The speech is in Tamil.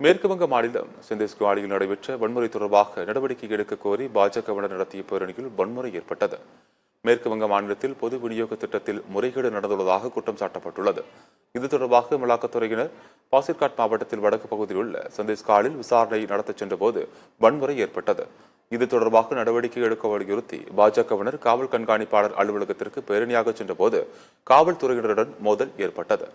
மேற்கு வங்க மாநிலம் சிந்தேஸ்குவாடியில் நடைபெற்ற வன்முறை தொடர்பாக நடவடிக்கை எடுக்க கோரி பாஜகவினர் நடத்திய பேரணியில் வன்முறை ஏற்பட்டது. மேற்கு வங்க மாநிலத்தில் பொது விநியோக திட்டத்தில் முறைகேடு நடந்துள்ளதாக குற்றம் சாட்டப்பட்டுள்ளது. இது தொடர்பாக அமலாக்கத்துறையினர் பாசிர்காட் மாவட்டத்தில் வடக்கு பகுதியில் உள்ள சந்தேஸ்காலில் விசாரணை நடத்தச் சென்றபோது வன்முறை ஏற்பட்டது. இது தொடர்பாக நடவடிக்கை எடுக்க வலியுறுத்தி பாஜகவினர் காவல் கண்காணிப்பாளர் அலுவலகத்திற்கு பேரணியாக சென்றபோது காவல்துறையினருடன் மோதல் ஏற்பட்டது.